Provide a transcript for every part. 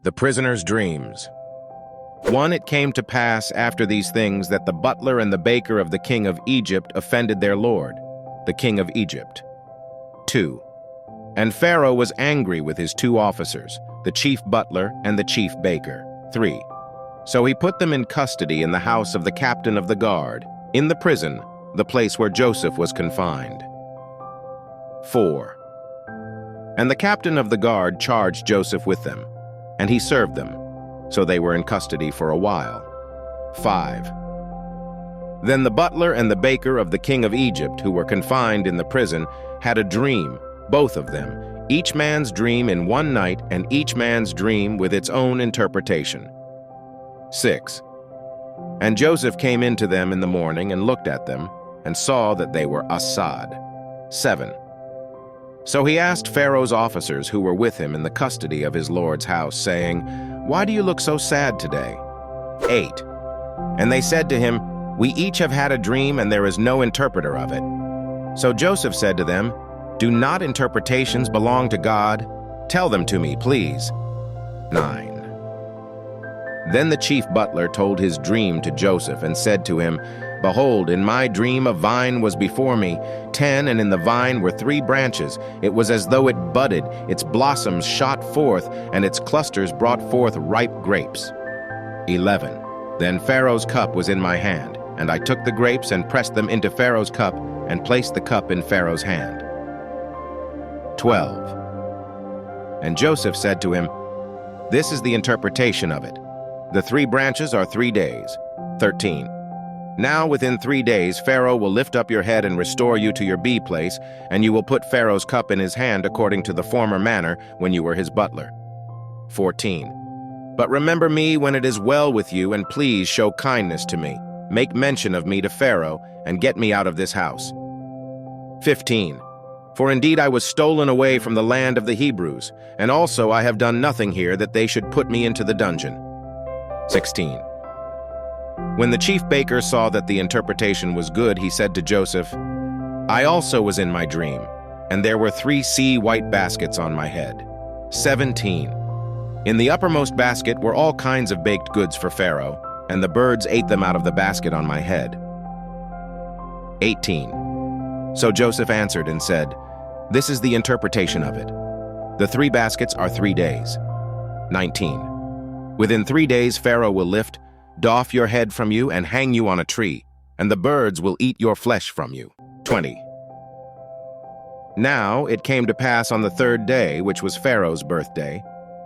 The prisoner's dreams. 1. It came to pass after these things that the butler and the baker of the king of Egypt offended their lord, the king of Egypt. 2. And Pharaoh was angry with his 2 officers, the chief butler and the chief baker. 3. So he put them in custody in the house of the captain of the guard, in the prison, the place where Joseph was confined. 4. And the captain of the guard charged Joseph with them, and he served them, so they were in custody for a while. 5. Then the butler and the baker of the king of Egypt, who were confined in the prison, had a dream, both of them, each man's dream in one night, and each man's dream with its own interpretation. 6. And Joseph came into them in the morning and looked at them, and saw that they were Assad. 7. So he asked Pharaoh's officers who were with him in the custody of his lord's house, saying, Why do you look so sad today? 8. And they said to him, We each have had a dream, and there is no interpreter of it. So Joseph said to them, Do not interpretations belong to God? Tell them to me, please. 9. Then the chief butler told his dream to Joseph and said to him, Behold, in my dream a vine was before me, 10, and in the vine were 3 branches. It was as though it budded, its blossoms shot forth, and its clusters brought forth ripe grapes. 11. Then Pharaoh's cup was in my hand, and I took the grapes and pressed them into Pharaoh's cup, and placed the cup in Pharaoh's hand. 12. And Joseph said to him, This is the interpretation of it. The 3 branches are 3 days. 13. Now within 3 days Pharaoh will lift up your head and restore you to your B place, and you will put Pharaoh's cup in his hand according to the former manner when you were his butler. 14. But remember me when it is well with you, and please show kindness to me. Make mention of me to Pharaoh, and get me out of this house. 15. For indeed I was stolen away from the land of the Hebrews, and also I have done nothing here that they should put me into the dungeon. 16. When the chief baker saw that the interpretation was good, he said to Joseph, I also was in my dream, and there were 3 sea-white baskets on my head. 17. In the uppermost basket were all kinds of baked goods for Pharaoh, and the birds ate them out of the basket on my head. 18. So Joseph answered and said, This is the interpretation of it. The 3 baskets are 3 days. 19. Within 3 days Pharaoh will lift, doff your head from you, and hang you on a tree, and the birds will eat your flesh from you. 20. Now it came to pass on the 3rd day, which was Pharaoh's birthday,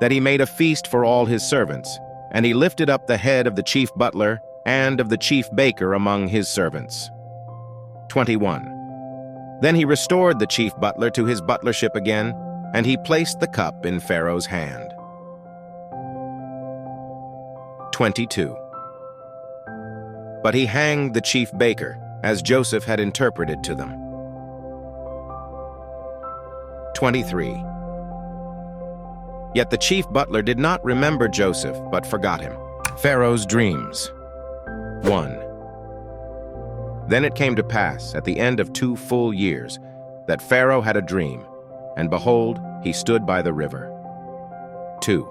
that he made a feast for all his servants, and he lifted up the head of the chief butler and of the chief baker among his servants. 21. Then he restored the chief butler to his butlership again, and he placed the cup in Pharaoh's hand. 22. But he hanged the chief baker, as Joseph had interpreted to them. 23. Yet the chief butler did not remember Joseph, but forgot him. Pharaoh's dreams. 1. Then it came to pass, at the end of 2 full years, that Pharaoh had a dream, and behold, he stood by the river. 2.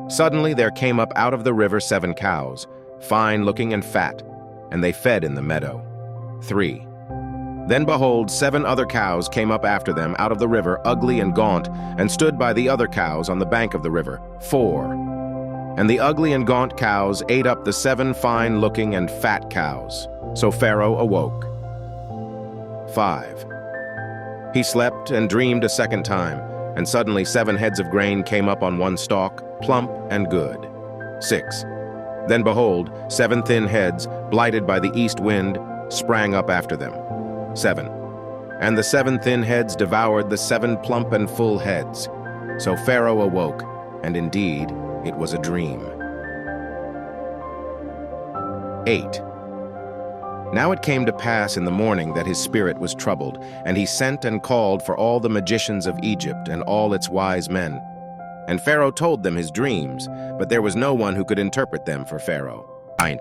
Suddenly there came up out of the river 7 cows, fine-looking and fat, and they fed in the meadow. 3. Then behold, 7 other cows came up after them out of the river, ugly and gaunt, and stood by the other cows on the bank of the river. 4. And the ugly and gaunt cows ate up the 7 fine-looking and fat cows. So Pharaoh awoke. 5. He slept and dreamed a 2nd time, and suddenly 7 heads of grain came up on one stalk, plump and good. 6. Then behold, 7 thin heads, blighted by the east wind, sprang up after them. 7. And the 7 thin heads devoured the 7 plump and full heads. So Pharaoh awoke, and indeed it was a dream. 8. Now it came to pass in the morning that his spirit was troubled, and he sent and called for all the magicians of Egypt and all its wise men. And Pharaoh told them his dreams, but there was no one who could interpret them for Pharaoh. 9.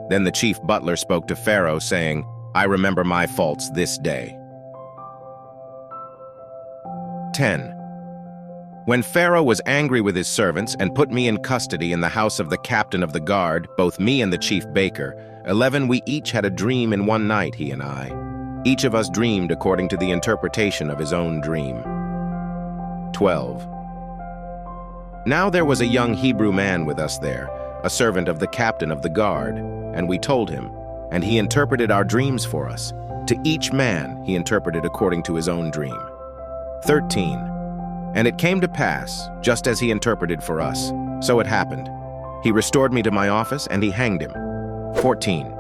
Then the chief butler spoke to Pharaoh, saying, I remember my faults this day. 10. When Pharaoh was angry with his servants and put me in custody in the house of the captain of the guard, both me and the chief baker, 11, we each had a dream in one night, he and I. Each of us dreamed according to the interpretation of his own dream. 12. Now there was a young Hebrew man with us there, a servant of the captain of the guard, and we told him, and he interpreted our dreams for us. To each man he interpreted according to his own dream. 13. And it came to pass, just as he interpreted for us, so it happened. He restored me to my office, and he hanged him. 14.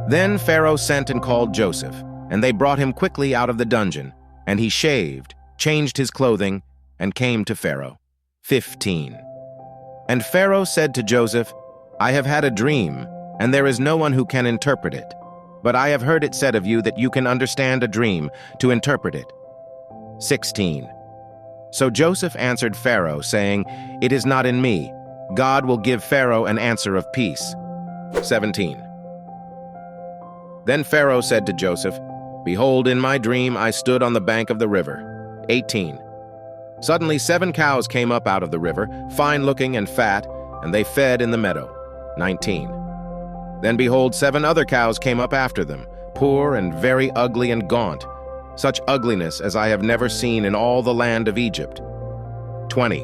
Then Pharaoh sent and called Joseph, and they brought him quickly out of the dungeon, and he shaved, changed his clothing, and came to Pharaoh. 15. And Pharaoh said to Joseph, I have had a dream, and there is no one who can interpret it. But I have heard it said of you that you can understand a dream, to interpret it. 16. So Joseph answered Pharaoh, saying, It is not in me. God will give Pharaoh an answer of peace. 17. Then Pharaoh said to Joseph, Behold, in my dream I stood on the bank of the river. 18. Suddenly 7 cows came up out of the river, fine-looking and fat, and they fed in the meadow. 19. Then behold, 7 other cows came up after them, poor and very ugly and gaunt, such ugliness as I have never seen in all the land of Egypt. 20.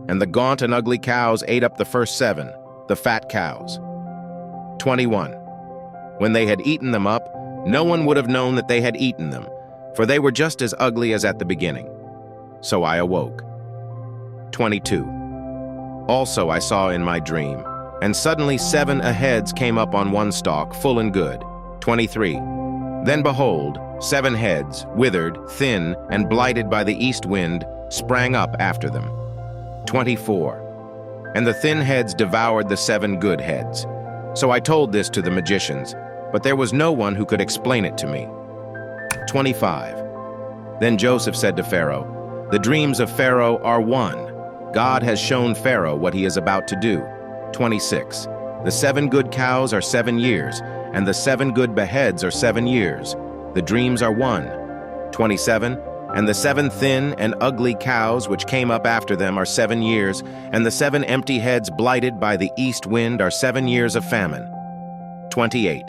And the gaunt and ugly cows ate up the first 7, the fat cows. 21. When they had eaten them up, no one would have known that they had eaten them, for they were just as ugly as at the beginning. So I awoke. 22. Also I saw in my dream, and suddenly 7 heads came up on one stalk, full and good. 23. Then behold, 7 heads, withered, thin, and blighted by the east wind, sprang up after them. 24. And the thin heads devoured the 7 good heads. So I told this to the magicians, but there was no one who could explain it to me. 25. Then Joseph said to Pharaoh, The dreams of Pharaoh are one. God has shown Pharaoh what he is about to do. 26. The 7 good cows are 7 years, and the 7 good beheads are 7 years. The dreams are one. 27. And the 7 thin and ugly cows which came up after them are 7 years, and the 7 empty heads blighted by the east wind are 7 years of famine. 28.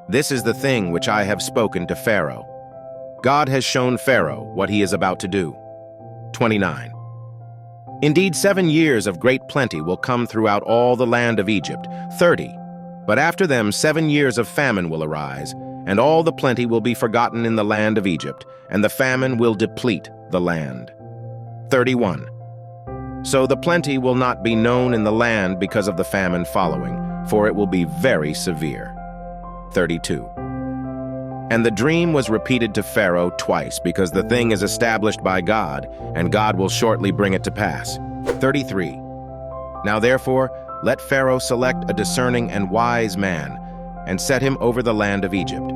This is the thing which I have spoken to Pharaoh. God has shown Pharaoh what he is about to do. 29. Indeed, 7 years of great plenty will come throughout all the land of Egypt, 30. But after them 7 years of famine will arise, and all the plenty will be forgotten in the land of Egypt, and the famine will deplete the land. 31. So the plenty will not be known in the land because of the famine following, for it will be very severe. 32. And the dream was repeated to Pharaoh twice, because the thing is established by God, and God will shortly bring it to pass. 33. Now therefore, let Pharaoh select a discerning and wise man, and set him over the land of Egypt.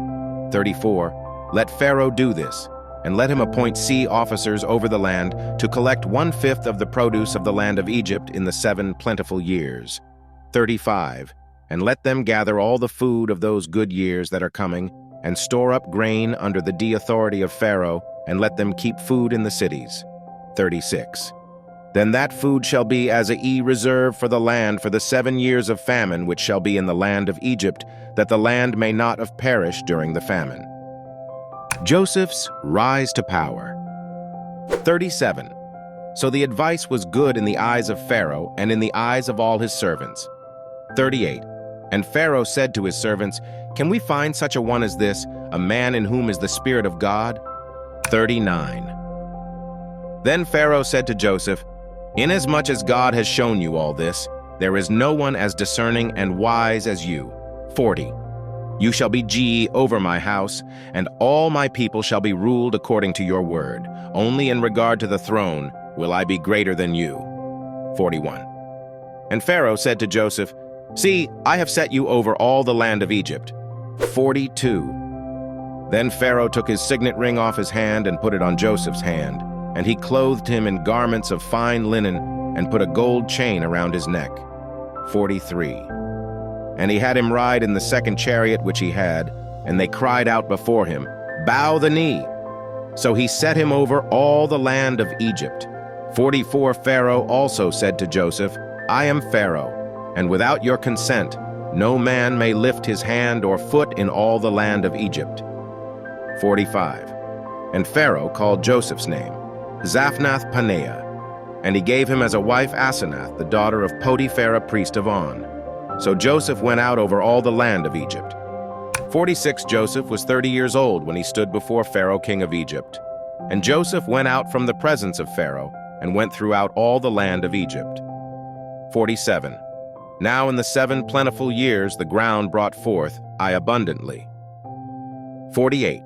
34. Let Pharaoh do this, and let him appoint sea officers over the land to collect 1/5 of the produce of the land of Egypt in the 7 plentiful years. 35. And let them gather all the food of those good years that are coming, and store up grain under the authority of Pharaoh, and let them keep food in the cities. 36. Then that food shall be as a reserve for the land for the 7 years of famine which shall be in the land of Egypt, that the land may not have perished during the famine. Joseph's rise to power. 37. So the advice was good in the eyes of Pharaoh and in the eyes of all his servants. 38. And Pharaoh said to his servants, Can we find such a one as this, a man in whom is the Spirit of God? 39. Then Pharaoh said to Joseph, Inasmuch as God has shown you all this, there is no one as discerning and wise as you. 40. You shall be G over my house, and all my people shall be ruled according to your word. Only in regard to the throne will I be greater than you. 41. And Pharaoh said to Joseph, See, I have set you over all the land of Egypt. 42. Then Pharaoh took his signet ring off his hand and put it on Joseph's hand, and he clothed him in garments of fine linen and put a gold chain around his neck. 43. And he had him ride in the 2nd chariot which he had, and they cried out before him, Bow the knee. So he set him over all the land of Egypt. 44 Pharaoh also said to Joseph, I am Pharaoh, and without your consent, no man may lift his hand or foot in all the land of Egypt. 45. And Pharaoh called Joseph's name Zaphnath-Paneah, and he gave him as a wife Asenath, the daughter of Potiphar, priest of On. So Joseph went out over all the land of Egypt. 46 Joseph was 30 years old when he stood before Pharaoh, king of Egypt. And Joseph went out from the presence of Pharaoh and went throughout all the land of Egypt. 47. Now in the 7 plentiful years the ground brought forth abundantly. 48.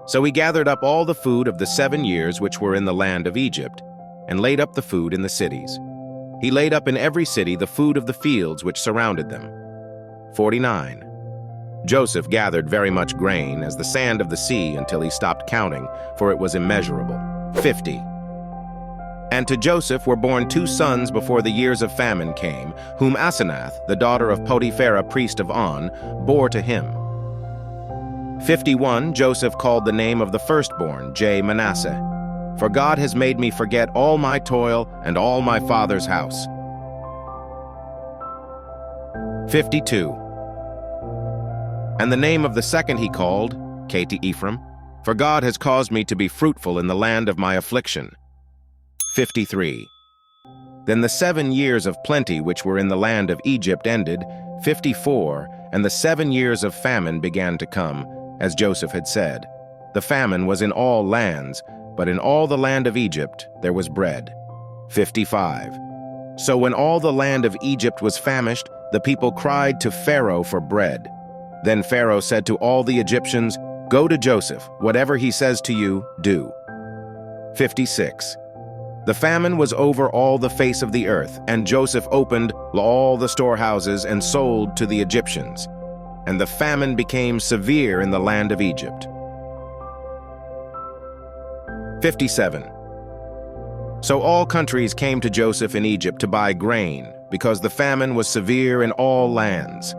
So he gathered up all the food of the 7 years which were in the land of Egypt, and laid up the food in the cities. He laid up in every city the food of the fields which surrounded them. 49. Joseph gathered very much grain, as the sand of the sea, until he stopped counting, for it was immeasurable. 50. And to Joseph were born 2 sons before the years of famine came, whom Asenath, the daughter of Potiphar, priest of On, bore to him. 51. Joseph called the name of the firstborn Manasseh, for God has made me forget all my toil and all my father's house. 52. And the name of the second he called Ephraim, for God has caused me to be fruitful in the land of my affliction. 53. Then the 7 years of plenty which were in the land of Egypt ended. 54. And the 7 years of famine began to come, as Joseph had said. The famine was in all lands, but in all the land of Egypt there was bread. 55. So when all the land of Egypt was famished, the people cried to Pharaoh for bread. Then Pharaoh said to all the Egyptians, Go to Joseph, whatever he says to you, do. 56. The famine was over all the face of the earth, and Joseph opened all the storehouses and sold to the Egyptians. And the famine became severe in the land of Egypt. 57. So all countries came to Joseph in Egypt to buy grain, because the famine was severe in all lands.